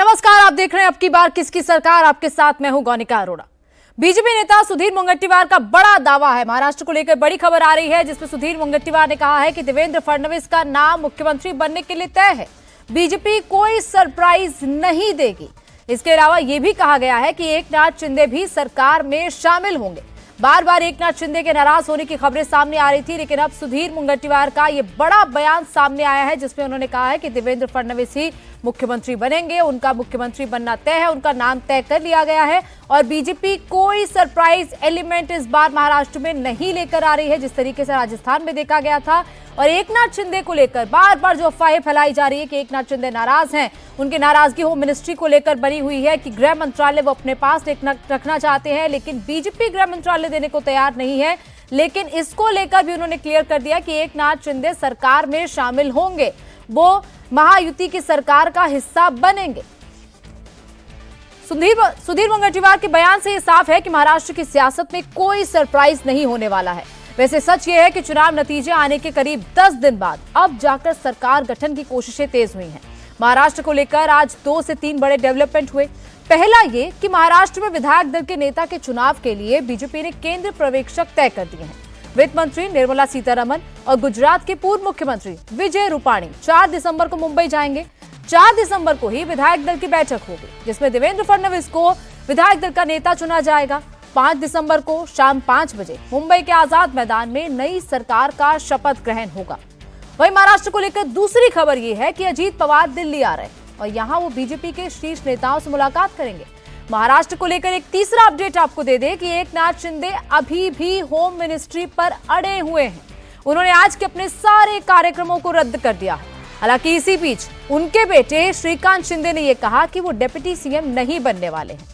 नमस्कार, आप देख रहे हैं अब की बार किसकी सरकार। आपके साथ मैं हूं गौनिका अरोड़ा। बीजेपी नेता सुधीर मुनगंटीवार का बड़ा दावा है। महाराष्ट्र को लेकर बड़ी खबर आ रही है जिसमें सुधीर मुनगंटीवार ने कहा है कि देवेंद्र फडणवीस का नाम मुख्यमंत्री बनने के लिए तय है। बीजेपी कोई सरप्राइज नहीं देगी। इसके अलावा यह भी कहा गया है कि एकनाथ शिंदे भी सरकार में शामिल होंगे। बार बार एकनाथ शिंदे के नाराज होने की खबरें सामने आ रही थी, लेकिन अब सुधीर मुनगंटीवार का यह बड़ा बयान सामने आया है जिसमें उन्होंने कहा है कि देवेंद्र फडणवीस ही मुख्यमंत्री बनेंगे। उनका मुख्यमंत्री बनना तय है, उनका नाम तय कर लिया गया है और बीजेपी कोई सरप्राइज एलिमेंट इस बार महाराष्ट्र में नहीं लेकर आ रही है जिस तरीके से राजस्थान में देखा गया था। और एकनाथ शिंदे को लेकर बार बार जो अफवाहें फैलाई जा रही है कि एकनाथ शिंदे नाराज हैं, उनकी नाराजगी होम मिनिस्ट्री को लेकर बनी हुई है कि गृह मंत्रालय वो अपने पास रखना चाहते हैं, लेकिन बीजेपी गृह मंत्रालय देने को तैयार नहीं है। लेकिन इसको लेकर भी उन्होंने क्लियर कर दिया कि एकनाथ शिंदे सरकार में शामिल होंगे, वो महायुति की सरकार का हिस्सा बनेंगे। सुधीर मुनगंटीवार के बयान से यह साफ है कि महाराष्ट्र की सियासत में कोई सरप्राइज नहीं होने वाला है। वैसे सच यह है कि चुनाव नतीजे आने के करीब 10 दिन बाद अब जाकर सरकार गठन की कोशिशें तेज हुई हैं। महाराष्ट्र को लेकर आज 2 से 3 बड़े डेवलपमेंट हुए। पहला ये कि महाराष्ट्र में विधायक दल के नेता के चुनाव के लिए बीजेपी ने केंद्र पर्यवेक्षक तय कर दिए हैं। वित्त मंत्री निर्मला सीतारमण और गुजरात के पूर्व मुख्यमंत्री विजय रूपाणी 4 दिसंबर को मुंबई जाएंगे। 4 दिसंबर को ही विधायक दल की बैठक होगी जिसमें देवेंद्र फडणवीस को विधायक दल का नेता चुना जाएगा। 5 दिसंबर को शाम 5 बजे मुंबई के आजाद मैदान में नई सरकार का शपथ ग्रहण होगा। वहीं महाराष्ट्र को लेकर दूसरी खबर यह है कि अजीत पवार दिल्ली आ रहे हैं और यहां वो बीजेपी के शीर्ष नेताओं से मुलाकात करेंगे। महाराष्ट्र को लेकर एक तीसरा अपडेट आपको दे दें कि एकनाथ शिंदे अभी भी होम मिनिस्ट्री पर अड़े हुए हैं। उन्होंने आज के अपने सारे कार्यक्रमों को रद्द कर दिया है। हालांकि इसी बीच उनके बेटे श्रीकांत शिंदे ने यह कहा कि वो डिप्टी सीएम नहीं बनने वाले हैं।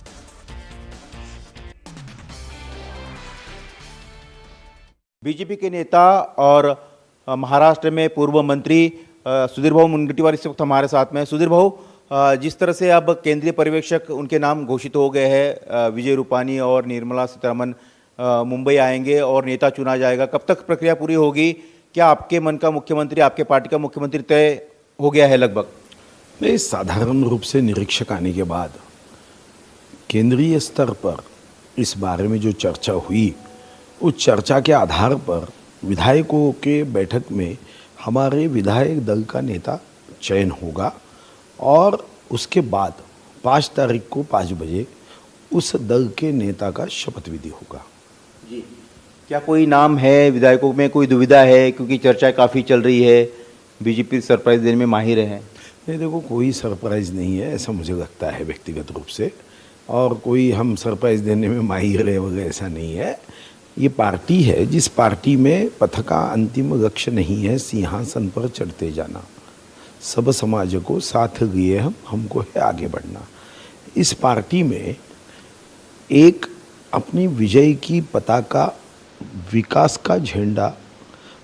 बीजेपी के नेता और महाराष्ट्र में पूर्व मंत्री सुधीर भाऊ मुनगंटीवार इस वक्त हमारे साथ में। सुधीर भाऊ, जिस तरह से अब केंद्रीय पर्यवेक्षक उनके नाम घोषित हो गए हैं, विजय रूपाणी और निर्मला सीतारमण मुंबई आएंगे और नेता चुना जाएगा, कब तक प्रक्रिया पूरी होगी? क्या आपके मन का मुख्यमंत्री, आपके पार्टी का मुख्यमंत्री तय हो गया है लगभग? नहीं, साधारण रूप से निरीक्षक आने के बाद केंद्रीय स्तर पर इस बारे में जो चर्चा हुई, उस चर्चा के आधार पर विधायकों के बैठक में हमारे विधायक दल का नेता चयन होगा और उसके बाद 5 तारीख को 5 बजे उस दल के नेता का शपथ विधि होगा। जी, क्या कोई नाम है? विधायकों में कोई दुविधा है? क्योंकि चर्चा काफ़ी चल रही है, बीजेपी सरप्राइज देने में माहिर है। नहीं, देखो, कोई सरप्राइज़ नहीं है ऐसा मुझे लगता है व्यक्तिगत रूप से, और कोई हम सरप्राइज़ देने में माहिर है वगैरह ऐसा नहीं है। ये पार्टी है जिस पार्टी में पथ का अंतिम लक्ष्य नहीं है सिंहासन पर चढ़ते जाना, सब समाज को साथ लिए हमको है आगे बढ़ना। इस पार्टी में एक अपनी विजय की पताका, विकास का झंडा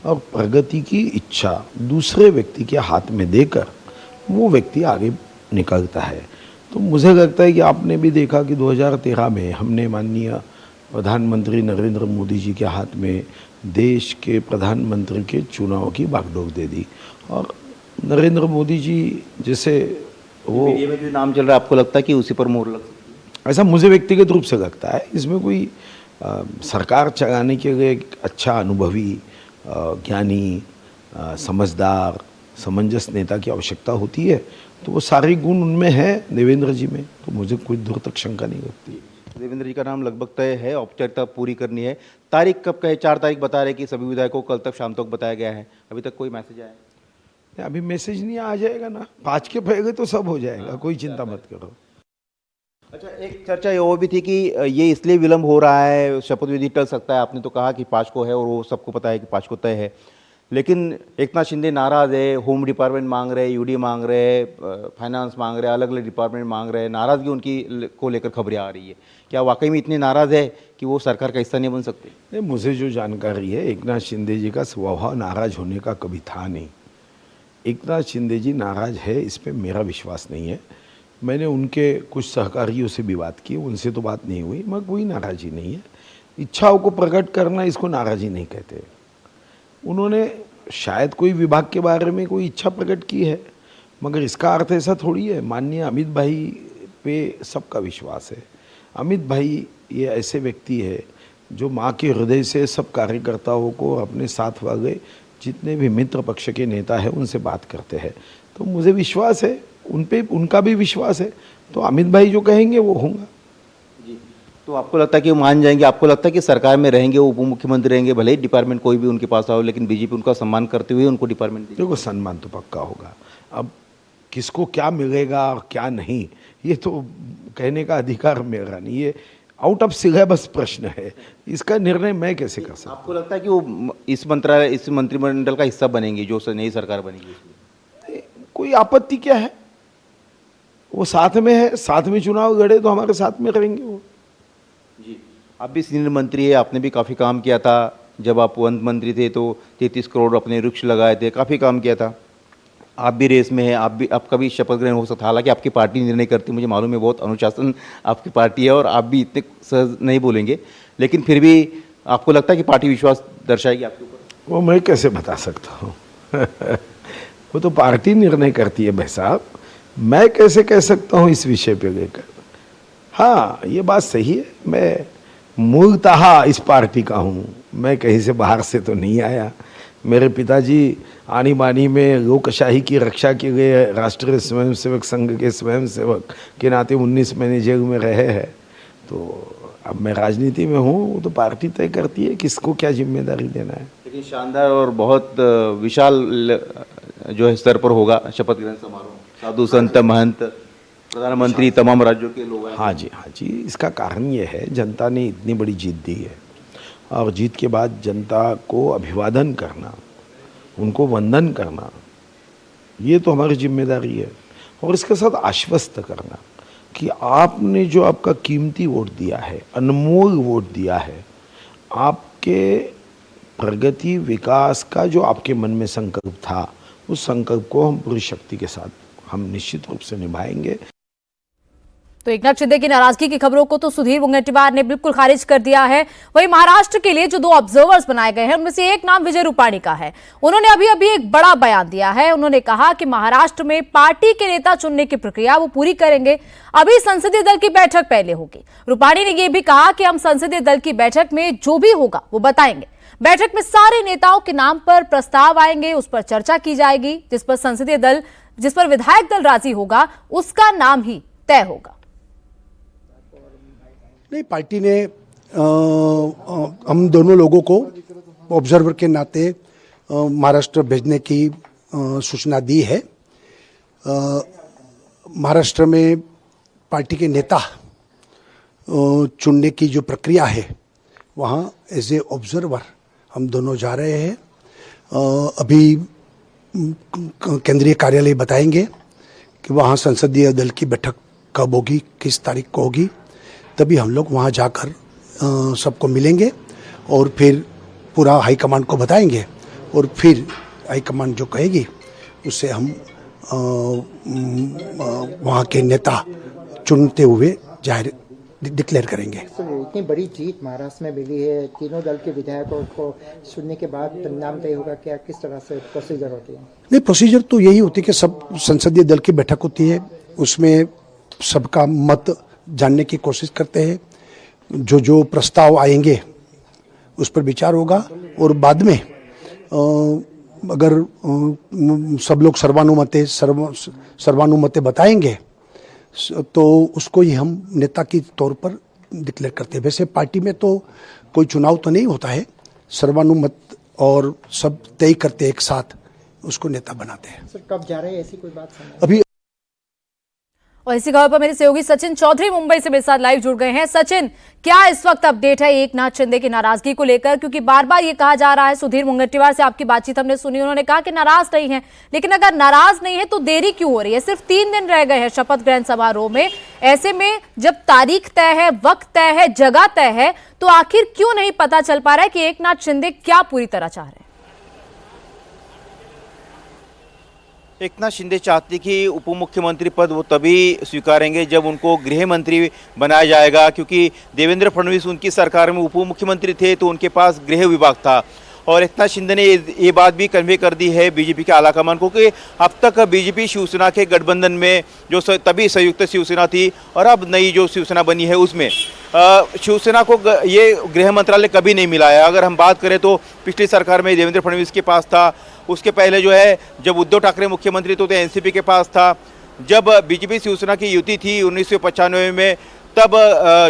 और प्रगति की इच्छा दूसरे व्यक्ति के हाथ में देकर वो व्यक्ति आगे निकलता है। तो मुझे लगता है कि आपने भी देखा कि 2013 में हमने माननीय प्रधानमंत्री नरेंद्र मोदी जी के हाथ में देश के प्रधानमंत्री के चुनाव की बागडोर दे दी, और नरेंद्र मोदी जी जैसे वो मीडिया में जो नाम चल रहा है, आपको लगता है कि उसी पर मोहर लग सकती है? ऐसा मुझे व्यक्तिगत रूप से लगता है। इसमें कोई सरकार चलाने के लिए एक अच्छा अनुभवी, ज्ञानी, समझदार, समंजस नेता की आवश्यकता होती है, तो वो सारे गुण उनमें है देवेंद्र जी में, तो मुझे कोई दूर तक शंका नहीं लगती। देवेंद्र जी का नाम लगभग तय है, औपचारिकता पूरी करनी है। तारीख कब का है? 4 तारीख बता रहे कि सभी विधायकों को कल तक शाम तक बताया गया है। अभी तक कोई मैसेज आया है? अभी मैसेज नहीं आ जाएगा ना, 5 के पहले तो सब हो जाएगा, कोई चिंता मत करो। अच्छा, एक चर्चा ये और भी थी कि ये इसलिए विलंब हो रहा है, शपथ विधि टल सकता है। आपने तो कहा कि 5 को है और वो सबको पता है कि 5 को तय है, लेकिन एकनाथ शिंदे नाराज है, होम डिपार्टमेंट मांग रहे, यूडी मांग रहे, फाइनेंस मांग रहे, अलग अलग डिपार्टमेंट मांग रहे, नाराजगी उनकी को लेकर खबरें आ रही है। क्या वाकई में इतने नाराज है कि वो सरकार का हिस्सा नहीं बन सकते? नहीं, मुझे जो जानकारी है, एकनाथ शिंदे जी का स्वभाव नाराज होने का कभी था नहीं। एकनाथ शिंदे जी नाराज है इस पर मेरा विश्वास नहीं है। मैंने उनके कुछ सहकारियों से भी बात की, उनसे तो बात नहीं हुई, मगर कोई नाराज़ी नहीं है। इच्छाओं को प्रकट करना इसको नाराज़ी नहीं कहते। उन्होंने शायद कोई विभाग के बारे में कोई इच्छा प्रकट की है, मगर इसका अर्थ ऐसा थोड़ी है। माननीय अमित भाई पे सबका विश्वास है। अमित भाई ये ऐसे व्यक्ति है जो माँ के हृदय से सब कार्यकर्ताओं को अपने साथ वाले जितने भी मित्र पक्ष के नेता हैं उनसे बात करते हैं। तो मुझे विश्वास है उन पे, उनका भी विश्वास है। तो अमित भाई जो कहेंगे वो होगा। जी, तो आपको लगता है कि वो मान जाएंगे? आपको लगता है कि सरकार में रहेंगे, उप मुख्यमंत्री रहेंगे, भले ही डिपार्टमेंट कोई भी उनके पास आओ, लेकिन बीजेपी उनका सम्मान करते हुए उनको डिपार्टमेंट देगी? देखो, सम्मान तो पक्का होगा। अब किसको क्या मिलेगा और क्या नहीं, ये तो कहने का अधिकार मेरा नहीं। ये आउट ऑफ सिलेबस प्रश्न है, इसका निर्णय मैं कैसे कर सकता हूँ? आपको लगता है कि वो इस मंत्रिमंडल का हिस्सा बनेंगी जो नई सरकार बनेगी? कोई आपत्ति क्या है? वो साथ में है, साथ में चुनाव लड़े तो हमारे साथ में रहेंगे वो। जी, आप भी सीनियर मंत्री है, आपने भी काफ़ी काम किया था। जब आप वन मंत्री थे तो 33 करोड़ अपने वृक्ष लगाए थे, काफ़ी काम किया था। आप भी रेस में हैं, आपका भी शपथ ग्रहण हो सकता है। हालांकि आपकी पार्टी निर्णय करती, मुझे मालूम है बहुत अनुशासन आपकी पार्टी है और आप भी इतने सहज नहीं बोलेंगे, लेकिन फिर भी आपको लगता है कि पार्टी विश्वास दर्शाएगी आपके ऊपर? वो मैं कैसे बता सकता हूँ? वो तो पार्टी निर्णय करती है भाई साहब, मैं कैसे कह सकता हूँ इस विषय पे लेकर। हाँ, ये बात सही है, मैं मूलतः इस पार्टी का हूँ, मैं कहीं से बाहर से तो नहीं आया। मेरे पिताजी आनी बानी में लोकशाही की रक्षा के लिए राष्ट्रीय स्वयंसेवक संघ के स्वयंसेवक के नाते 19 महीने जेल में रहे हैं। तो अब मैं राजनीति में हूँ, वो तो पार्टी तय करती है किसको क्या जिम्मेदारी देना है। लेकिन शानदार और बहुत विशाल जो है स्तर पर होगा शपथ ग्रहण समारोह। साधु संत महंत प्रधानमंत्री तमाम राज्यों के लोग आए। हाँ जी, इसका कारण ये है जनता ने इतनी बड़ी जीत दी है और जीत के बाद जनता को अभिवादन करना, उनको वंदन करना, ये तो हमारी जिम्मेदारी है। और इसके साथ आश्वस्त करना कि आपने जो आपका कीमती वोट दिया है, अनमोल वोट दिया है, आपके प्रगति विकास का जो आपके मन में संकल्प था, उस संकल्प को हम पूरी शक्ति के साथ हम निश्चित रूप से निभाएंगे। तो एकनाथ शिंदे की नाराजगी की खबरों को तो सुधीर मुनगंटीवार ने बिल्कुल खारिज कर दिया है। वहीं महाराष्ट्र के लिए जो 2 ऑब्जर्वर्स बनाए गए हैं उनमें से एक नाम विजय रूपाणी का है। उन्होंने अभी एक बड़ा बयान दिया है। उन्होंने कहा कि महाराष्ट्र में पार्टी के नेता चुनने की प्रक्रिया वो पूरी करेंगे, अभी संसदीय दल की बैठक पहले होगी। रूपाणी ने यह भी कहा कि हम संसदीय दल की बैठक में जो भी होगा वो बताएंगे। बैठक में सारे नेताओं के नाम पर प्रस्ताव आएंगे, उस पर चर्चा की जाएगी, जिस पर विधायक दल राजी होगा उसका नाम ही तय होगा। नहीं, पार्टी ने हम दोनों लोगों को ऑब्जर्वर के नाते महाराष्ट्र भेजने की सूचना दी है। महाराष्ट्र में पार्टी के नेता चुनने की जो प्रक्रिया है वहाँ एज ए ऑब्जर्वर हम दोनों जा रहे हैं। अभी केंद्रीय कार्यालय बताएंगे कि वहाँ संसदीय दल की बैठक कब होगी, किस तारीख को होगी, तभी हम लोग वहाँ जाकर सबको मिलेंगे और फिर पूरा हाईकमांड को बताएंगे और फिर हाईकमांड जो कहेगी उससे हम वहाँ के नेता चुनते हुए जाहिर डिक्लेयर करेंगे। इतनी बड़ी जीत महाराष्ट्र में मिली है, तीनों दल के विधायकों को सुनने के बाद नाम तय होगा, क्या किस तरह से प्रोसीजर होती है? नहीं, प्रोसीजर तो यही होती है कि सब संसदीय दल की बैठक होती है, उसमें सबका मत जानने की कोशिश करते हैं, जो प्रस्ताव आएंगे उस पर विचार होगा और बाद में अगर सब लोग सर्वानुमते बताएंगे तो उसको ही हम नेता की तौर पर डिक्लेयर करते हैं। वैसे पार्टी में तो कोई चुनाव तो नहीं होता है, सर्वानुमत और सब तय करते एक साथ उसको नेता बनाते हैं। सर, कब जा रहे हैं ऐसी कोई बात समझ? अभी और इसी खबर पर मेरे सहयोगी सचिन चौधरी मुंबई से मेरे साथ लाइव जुड़ गए हैं। सचिन, क्या इस वक्त अपडेट है एकनाथ शिंदे की नाराजगी को लेकर? क्योंकि बार बार ये कहा जा रहा है, सुधीर मुनगंटीवार से आपकी बातचीत हमने सुनी, उन्होंने कहा कि नाराज नहीं है, लेकिन अगर नाराज नहीं है तो देरी क्यों हो रही है? सिर्फ 3 दिन रह गए हैं शपथ ग्रहण समारोह में। ऐसे में जब तारीख तय है, वक्त तय है, जगह तय है, तो आखिर क्यों नहीं पता चल पा रहा है कि एकनाथ शिंदे क्या पूरी तरह चाह रहे हैं? एकनाथ शिंदे चाहते कि उप मुख्यमंत्री पद वो तभी स्वीकारेंगे जब उनको गृह मंत्री बनाया जाएगा, क्योंकि देवेंद्र फडणवीस उनकी सरकार में उप मुख्यमंत्री थे तो उनके पास गृह विभाग था और एकनाथ शिंदे ने ये बात भी कन्वे कर दी है बीजेपी के आलाकमान को कि अब तक बीजेपी शिवसेना के गठबंधन में जो तभी संयुक्त शिवसेना थी और अब नई जो शिवसेना बनी है उसमें शिवसेना को ये गृह मंत्रालय कभी नहीं मिला है। अगर हम बात करें तो पिछली सरकार में देवेंद्र फडणवीस के पास था, उसके पहले जो है जब उद्धव ठाकरे मुख्यमंत्री तो एनसीपी के पास था, जब बीजेपी शिवसेना की युति थी 1995 में तब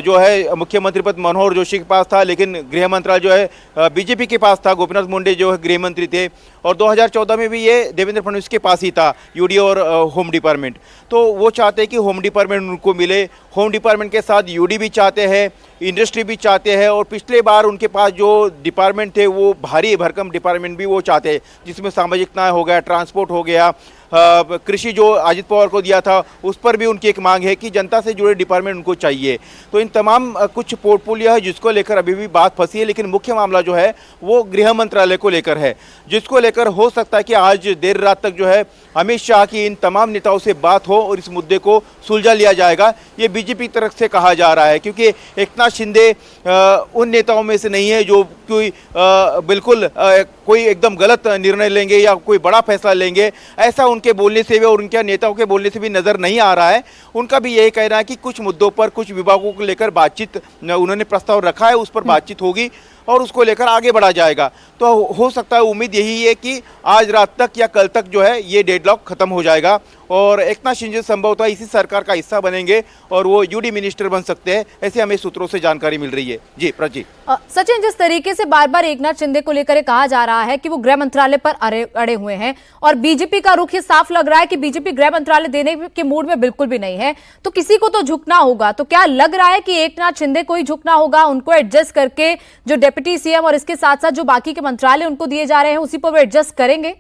जो है मुख्यमंत्री पद मनोहर जोशी के पास था, लेकिन गृह मंत्रालय जो है बीजेपी के पास था, गोपीनाथ मुंडे जो है गृह मंत्री थे और 2014 में भी ये देवेंद्र फडणवीस के पास ही था यूडी और होम डिपार्टमेंट। तो वो चाहते हैं कि होम डिपार्टमेंट उनको मिले, होम डिपार्टमेंट के साथ यूडी भी चाहते हैं, इंडस्ट्री भी चाहते हैं और पिछले बार उनके पास जो डिपार्टमेंट थे वो भारी भरकम डिपार्टमेंट भी वो चाहते हैं, जिसमें सामाजिक न्याय हो गया, ट्रांसपोर्ट हो गया, कृषि जो अजित पवार को दिया था उस पर भी उनकी एक मांग है कि जनता से जुड़े डिपार्टमेंट उनको चाहिए। तो इन तमाम कुछ पोर्टफोलियो है जिसको लेकर अभी भी बात फंसी है, लेकिन मुख्य मामला जो है वो गृह मंत्रालय को लेकर है, जिसको लेकर हो सकता है कि आज देर रात तक जो है अमित शाह की इन तमाम नेताओं से बात हो और इस मुद्दे को सुलझा लिया जाएगा, ये बीजेपी की तरफ से कहा जा रहा है। क्योंकि एकनाथ शिंदे उन नेताओं में से नहीं है जो कोई बिल्कुल कोई एकदम गलत निर्णय लेंगे या कोई बड़ा फैसला लेंगे, ऐसा उनके बोलने से भी और उनके नेताओं के बोलने से भी नज़र नहीं आ रहा है। उनका भी यही कहना है कि कुछ मुद्दों पर, कुछ विभागों को लेकर बातचीत उन्होंने प्रस्ताव रखा है, उस पर बातचीत होगी और उसको लेकर आगे बढ़ा जाएगा। तो हो सकता है, उम्मीद यही है कि आज रात तक या कल तक जो है ये डेडलॉक खत्म हो जाएगा और एकनाथ शिंदे संभवतः इसी सरकार का हिस्सा बनेंगे और वो यूडी मिनिस्टर बन सकते हैं, ऐसे हमें सूत्रों से जानकारी मिल रही है। जी प्रजी। सचिन, जिस तरीके से बार बार एकनाथ शिंदे को लेकर कहा जा रहा है कि वो गृह मंत्रालय पर अड़े हुए हैं और बीजेपी का रुख ये साफ लग रहा है कि बीजेपी गृह मंत्रालय देने के मूड में बिल्कुल भी नहीं है, तो किसी को तो झुकना होगा। तो क्या लग रहा है कि एकनाथ शिंदे को ही झुकना होगा, उनको एडजस्ट करके जो डिप्टी सीएम और इसके साथ साथ जो बाकी के मंत्रालय उनको दिए जा रहे हैं उसी पर वो एडजस्ट करेंगे?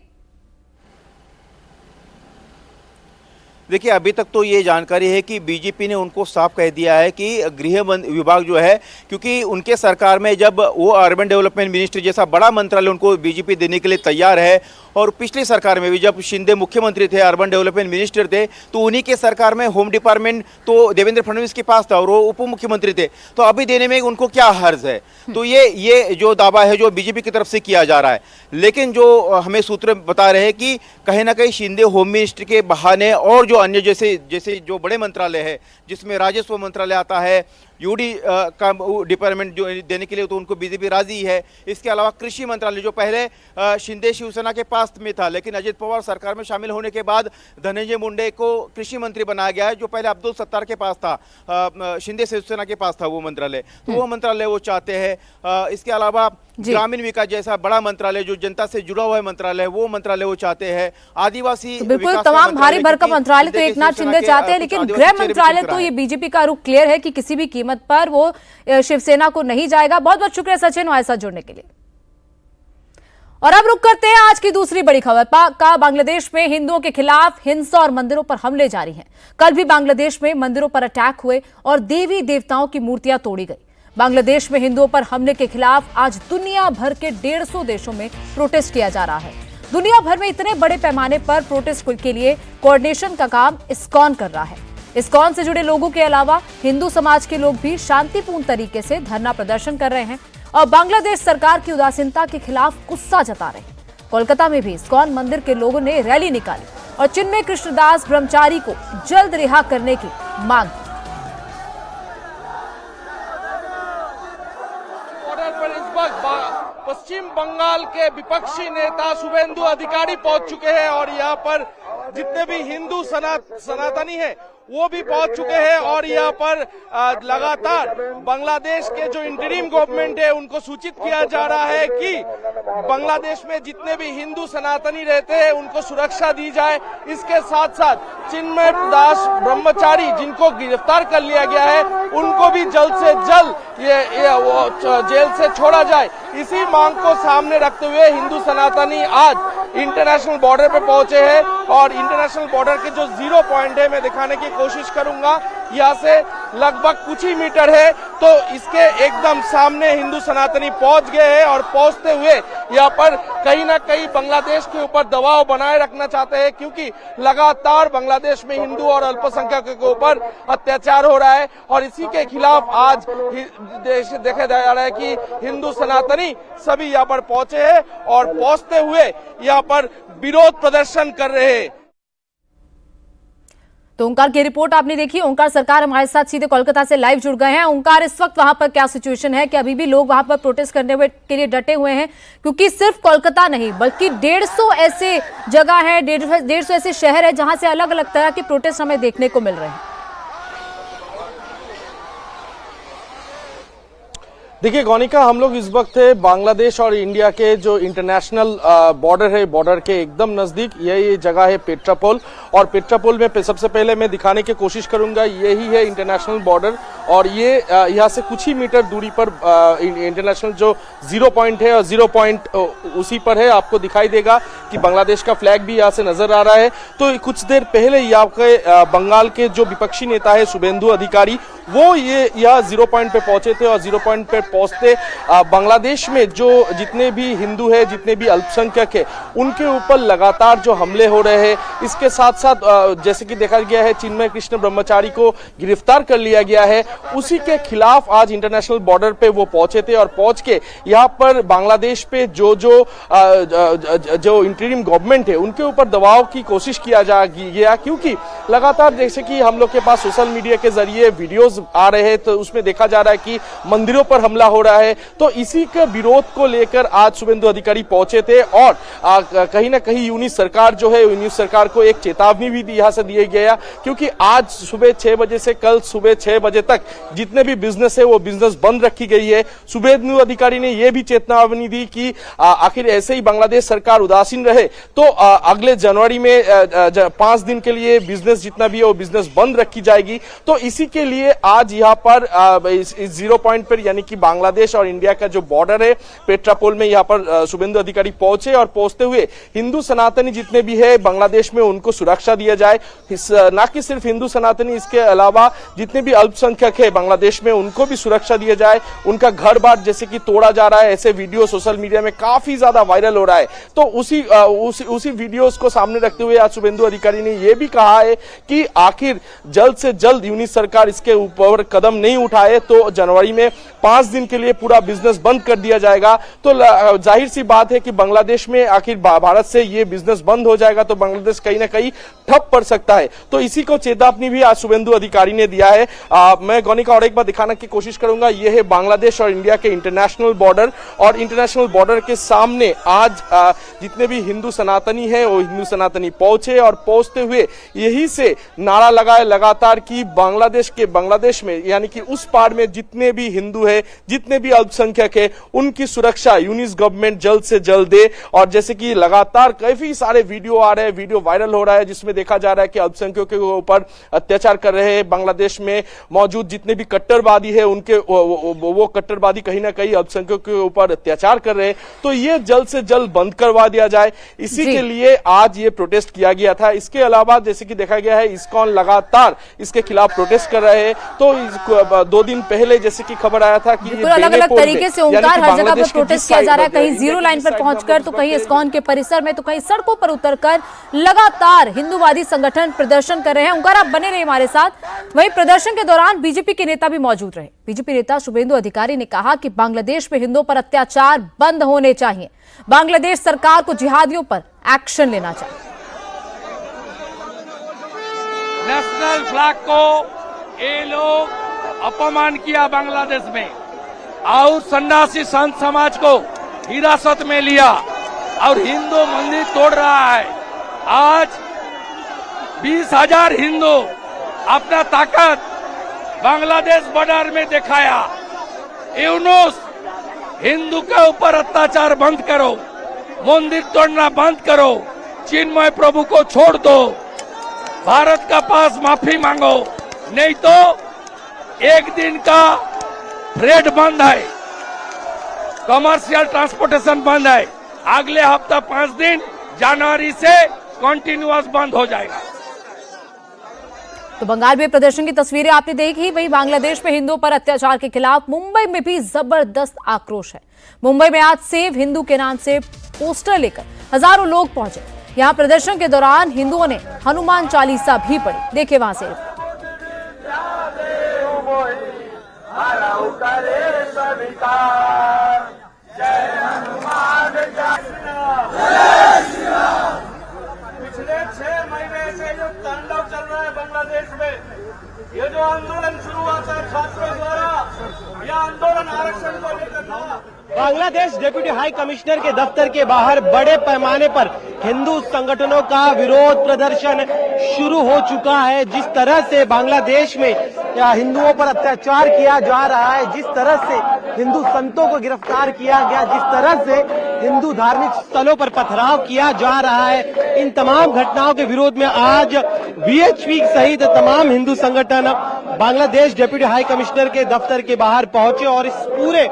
देखिए, अभी तक तो ये जानकारी है कि बीजेपी ने उनको साफ कह दिया है कि गृह विभाग जो है, क्योंकि उनके सरकार में जब वो अर्बन डेवलपमेंट मिनिस्ट्री जैसा बड़ा मंत्रालय उनको बीजेपी देने के लिए तैयार है और पिछली सरकार में भी जब शिंदे मुख्यमंत्री थे, अर्बन डेवलपमेंट मिनिस्टर थे, तो उन्हीं के सरकार में होम डिपार्टमेंट तो देवेंद्र फडणवीस के पास था और वो उप मुख्यमंत्री थे, तो अभी देने में उनको क्या हर्ज है। तो ये जो दावा है जो बीजेपी की तरफ से किया जा रहा है, लेकिन जो हमें सूत्र बता रहे हैं कि कहीं ना कहीं शिंदे होम मिनिस्ट्री के बहाने और जो अन्य जैसे जो बड़े मंत्रालय है जिसमें राजस्व मंत्रालय आता है, यूडी का डिपार्टमेंट जो देने के लिए तो उनको बीजेपी राजी है। इसके अलावा कृषि मंत्रालय जो पहले शिंदे शिवसेना के पास में था, लेकिन अजित पवार सरकार में शामिल होने के बाद धनंजय मुंडे को कृषि मंत्री बनाया गया है, जो पहले अब्दुल सत्तार के पास था, शिंदे शिवसेना के पास था वो मंत्रालय, तो वो मंत्रालय वो चाहते हैं। इसके अलावा ग्रामीण विकास जैसा बड़ा मंत्रालय जो जनता से जुड़ा हुआ है मंत्रालय, वो मंत्रालय वो चाहते हैं। आदिवासी तो बिल्कुल तमाम भारी भरकम मंत्रालय तो एकनाथ शिंदे चाहते हैं, लेकिन गृह मंत्रालय तो ये बीजेपी का रुख क्लियर है कि किसी भी कीमत पर वो शिवसेना को नहीं जाएगा। बहुत बहुत शुक्रिया सचिन हमारे साथ जुड़ने के लिए। और अब रुक करते हैं आज की दूसरी बड़ी खबर का। बांग्लादेश में हिंदुओं के खिलाफ हिंसा और मंदिरों पर हमले जारी हैं। कल भी बांग्लादेश में मंदिरों पर अटैक हुए और देवी देवताओं की मूर्तियां तोड़ी गई। बांग्लादेश में हिंदुओं पर हमले के खिलाफ आज दुनिया भर के 150 देशों में प्रोटेस्ट किया जा रहा है। दुनिया भर में इतने बड़े पैमाने पर प्रोटेस्ट के लिए कोऑर्डिनेशन का काम इस्कॉन कर रहा है। इस्कॉन से जुड़े लोगों के अलावा हिंदू समाज के लोग भी शांतिपूर्ण तरीके से धरना प्रदर्शन कर रहे हैं और बांग्लादेश सरकार की उदासीनता के खिलाफ गुस्सा जता रहे हैं। कोलकाता में भी इस्कॉन मंदिर के लोगों ने रैली निकाली और चिन्मय कृष्णदास ब्रह्मचारी को जल्द रिहा करने की मांग की। पश्चिम बंगाल के विपक्षी नेता शुभेंदु अधिकारी पहुंच चुके हैं और यहाँ पर जितने भी हिंदू सनातनी हैं वो भी पहुंच चुके हैं और यहाँ पर लगातार बांग्लादेश के जो इंटरिम गवर्नमेंट है उनको सूचित किया जा रहा है कि बांग्लादेश में जितने भी हिंदू सनातनी रहते हैं उनको सुरक्षा दी जाए। इसके साथ साथ चिन्मय दास ब्रह्मचारी जिनको गिरफ्तार कर लिया गया है उनको भी जल्द से जल्द ये जेल से छोड़ा जाए। इसी मांग को सामने रखते हुए हिंदू सनातनी आज इंटरनेशनल बॉर्डर पे पहुंचे हैं और इंटरनेशनल बॉर्डर के जो 0 पॉइंट है मैं दिखाने की कोशिश करूंगा। यहाँ से लगभग कुछ ही मीटर है, तो इसके एकदम सामने हिंदू सनातनी पहुंच गए हैं और पहुंचते हुए यहाँ पर कहीं ना कहीं बांग्लादेश के ऊपर दबाव बनाए रखना चाहते हैं, क्योंकि लगातार बांग्लादेश में हिंदू और अल्पसंख्यकों के ऊपर अत्याचार हो रहा है और इसी के खिलाफ आज देखा जा रहा है कि हिंदू सनातनी सभी यहाँ पर पहुंचे हैं और पहुंचते हुए यहाँ पर विरोध प्रदर्शन कर रहे हैं। तो ओंकार की रिपोर्ट आपने देखी। ओंकार सरकार हमारे साथ सीधे कोलकाता से लाइव जुड़ गए हैं। ओंकार, इस वक्त वहां पर क्या सिचुएशन है कि अभी भी लोग वहां पर प्रोटेस्ट करने के लिए डटे हुए हैं? क्योंकि सिर्फ कोलकाता नहीं बल्कि 150 ऐसे जगह है, 150 ऐसे शहर है जहां से अलग अलग तरह के प्रोटेस्ट हमें देखने को मिल रहे हैं। देखिए गौनिका, हम लोग इस वक्त है बांग्लादेश और इंडिया के जो इंटरनेशनल बॉर्डर है, बॉर्डर के एकदम नजदीक ये जगह है पेट्रापोल। और पेट्रापोल में सबसे पहले मैं दिखाने की कोशिश करूंगा, यही है इंटरनेशनल बॉर्डर और ये यहाँ से कुछ ही मीटर दूरी पर इंटरनेशनल जो 0 पॉइंट है और 0 पॉइंट उसी पर है। आपको दिखाई देगा कि बांग्लादेश का फ्लैग भी यहाँ से नजर आ रहा है। तो कुछ देर पहले यहाँ के बंगाल के जो विपक्षी नेता है शुभेंदु अधिकारी, वो ये यहाँ 0 पॉइंट पे पहुंचे थे और 0 पॉइंट पे पहुंचते बांग्लादेश में जो जितने भी हिंदू है, जितने भी अल्पसंख्यक है, उनके ऊपर लगातार जो हमले हो रहे हैं। इसके साथ साथ जैसे कि देखा गया है चिन्मय कृष्ण ब्रह्मचारी को गिरफ्तार कर लिया गया है, उसी के खिलाफ आज इंटरनेशनल बॉर्डर पे वो पहुंचे थे और पहुंच के यहाँ पर बांग्लादेश पे जो इंटरिम गवर्नमेंट है उनके ऊपर दबाव की कोशिश किया गया, क्योंकि लगातार जैसे कि हम लोग के पास सोशल मीडिया के जरिए वीडियोस आ रहे हैं तो उसमें देखा जा रहा है कि मंदिरों पर हमला हो रहा है। तो इसी के विरोध को लेकर आज शुभेंदु अधिकारी पहुंचे थे और कहीं ना कहीं यूनिट सरकार जो है, यूनिट सरकार को एक चेतावनी भी यहाँ से दिया गया, क्योंकि आज सुबह 6 बजे से कल सुबह 6 बजे तक जितने भी बिजनेस है वो बिजनेस बंद रखी गई है। शुभेंदु अधिकारी ने यह भी चेतावनी दी कि आखिर ऐसे ही बांग्लादेश सरकार उदासीन रहे तो अगले जनवरी में 5 दिन के लिए बिजनेस जितना भी है वो बिजनेस बंद रखी जाएगी। तो इसी के लिए आज यहाँ पर इस 0 पॉइंट पर यानी कि बांग्लादेश और इंडिया का जो बॉर्डर है पेट्रापोल में यहाँ पर शुभेंदु अधिकारी पहुंचे और पहुंचते हुए हिंदू सनातनी जितने भी है बांग्लादेश में उनको सुरक्षा दिया जाए। ना कि सिर्फ हिंदू सनातनी, इसके अलावा जितने भी अल्पसंख्यक है बांग्लादेश में उनको भी सुरक्षा दिया जाए। उनका घर बार जैसे कि तोड़ा जा रहा है, ऐसे वीडियो सोशल मीडिया में काफी ज्यादा वायरल हो रहा है। तो उसी वीडियोस को सामने रखते हुए आज शुभेंदु अधिकारी ने यह भी कहा है कि आखिर जल्द से जल्द यूनिट सरकार इसके ऊपर कदम नहीं उठाए तो जनवरी में 5 दिन के लिए पूरा बिजनेस बंद कर दिया जाएगा। तो जाहिर सी बात है कि बांग्लादेश में आखिर भारत से ये बिजनेस बंद हो जाएगा तो बांग्लादेश कहीं ना कहीं ठप पड़ सकता है। तो इसी को चेतावनी भी आज शुभेंदु अधिकारी ने दिया है। मैं गौनिका और एक बार दिखाने की कोशिश करूंगा, यह है बांग्लादेश और इंडिया के इंटरनेशनल बॉर्डर और इंटरनेशनल बॉर्डर के सामने आज जितने भी हिंदू सनातनी है वो हिंदू सनातनी पहुंचे और पहुंचते हुए यही से नारा लगाए लगातार कि बांग्लादेश में यानी कि उस पार में जितने भी हिंदू है, जितने भी अल्पसंख्यक है, उनकी सुरक्षा यूनिस गवर्नमेंट जल्द से जल्द दे। और जैसे कि लगातार काफी सारे वीडियो आ रहे हैं, वीडियो वायरल हो रहा है जिसमें देखा जा रहा है कि अल्पसंख्यकों के ऊपर अत्याचार कर रहे हैं। बांग्लादेश में मौजूद जितने भी कट्टरवादी है उनके वो कट्टरवादी कहीं ना कहीं अल्पसंख्यकों के ऊपर अत्याचार कर रहे हैं। तो ये जल्द से जल्द बंद करवा दिया जाए, इसी के लिए आज ये प्रोटेस्ट किया गया था। इसके अलावा जैसे कि देखा गया है इस्कॉन लगातार इसके खिलाफ प्रोटेस्ट कर रहे हैं। तो 2 दिन पहले जैसे कि खबर आया था कि अलग अलग तरीके से ओंकार हर जगह पर प्रोटेस्ट किया जा रहा है, कहीं जीरो लाइन पर पहुंचकर तो कहीं इस्कॉन के परिसर में तो कहीं सड़कों पर उतरकर लगातार हिंदूवादी संगठन प्रदर्शन कर रहे हैं। ओंकार आप बने रहे हमारे साथ। वहीं प्रदर्शन के दौरान बीजेपी के नेता भी मौजूद रहे। बीजेपी नेता शुभेंदु अधिकारी ने कहा कि बांग्लादेश में हिंदुओं पर अत्याचार बंद होने चाहिए, बांग्लादेश सरकार को जिहादियों पर एक्शन लेना चाहिए। नेशनल फ्लैग को ये लोग अपमान किया बांग्लादेश में और सन्यासी संत समाज को हिरासत में लिया और हिंदू मंदिर तोड़ रहा है। आज 20,000 हिंदू अपना ताकत बांग्लादेश बॉर्डर में दिखाया। यूनुस हिंदू के ऊपर अत्याचार बंद करो, मंदिर तोड़ना बंद करो, चिन्मय प्रभु को छोड़ दो, भारत का पास माफी मांगो, नहीं तो एक दिन का फ्रेट बंद है, कमर्शियल ट्रांसपोर्टेशन बंद है, अगले हफ्ता 5 दिन जनवरी से कंटिन्यूअस बंद हो जाएगा। तो बंगाल में प्रदर्शन की तस्वीरें आपने देखी, वहीं बांग्लादेश में हिंदुओं पर अत्याचार के खिलाफ मुंबई में भी जबरदस्त आक्रोश है। मुंबई में आज सेव हिंदू के नाम से पोस्टर लेकर हजारों लोग पहुंचे। यहां प्रदर्शन के दौरान हिंदुओं ने हनुमान चालीसा भी पढ़ी। देखिए वहां से पिछले 6 महीने से जो तांडव चल रहा है बांग्लादेश में, ये जो आंदोलन शुरू हुआ था छात्रों द्वारा, यह आंदोलन आरक्षण को लेकर था। बांग्लादेश डिप्टी हाई कमिश्नर के दफ्तर के बाहर बड़े पैमाने पर हिंदू संगठनों का विरोध प्रदर्शन शुरू हो चुका है। जिस तरह से बांग्लादेश में हिंदुओं पर अत्याचार किया जा रहा है, जिस तरह से हिंदू संतों को गिरफ्तार किया गया, जिस तरह से हिंदू धार्मिक स्थलों पर पथराव किया जा रहा है, इन तमाम घटनाओं के विरोध में आज वीएचपी सहित तमाम हिंदू संगठन बांग्लादेश डिप्टी हाई कमिश्नर के दफ्तर के बाहर पहुंचे और इस पूरे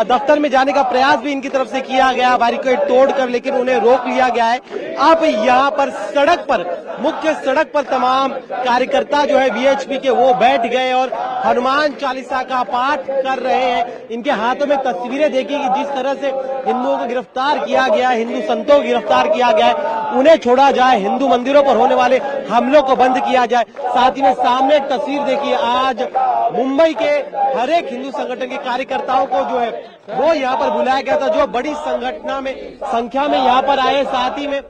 दफ्तर में जाने का प्रयास भी इनकी तरफ से किया गया, बैरिकेड तोड़कर, लेकिन उन्हें रोक लिया गया है। अब यहाँ पर सड़क पर, मुख्य सड़क पर तमाम कार्यकर्ता जो है वीएचपी के, वो बैठ गए और हनुमान चालीसा का पाठ कर रहे हैं। इनके हाथों में तस्वीरें देखी कि जिस तरह से हिंदुओं को गिरफ्तार किया गया, हिंदू संतों को गिरफ्तार किया गया है, उन्हें छोड़ा जाए, हिंदू मंदिरों पर होने वाले हमलों को बंद किया जाए। साथ ही में सामने एक तस्वीर देखिए, आज मुंबई के हर एक हिंदू संगठन के कार्यकर्ताओं को जो है वो यहाँ पर बुलाया गया था, जो बड़ी संख्या में यहाँ पर आए। साथ ही में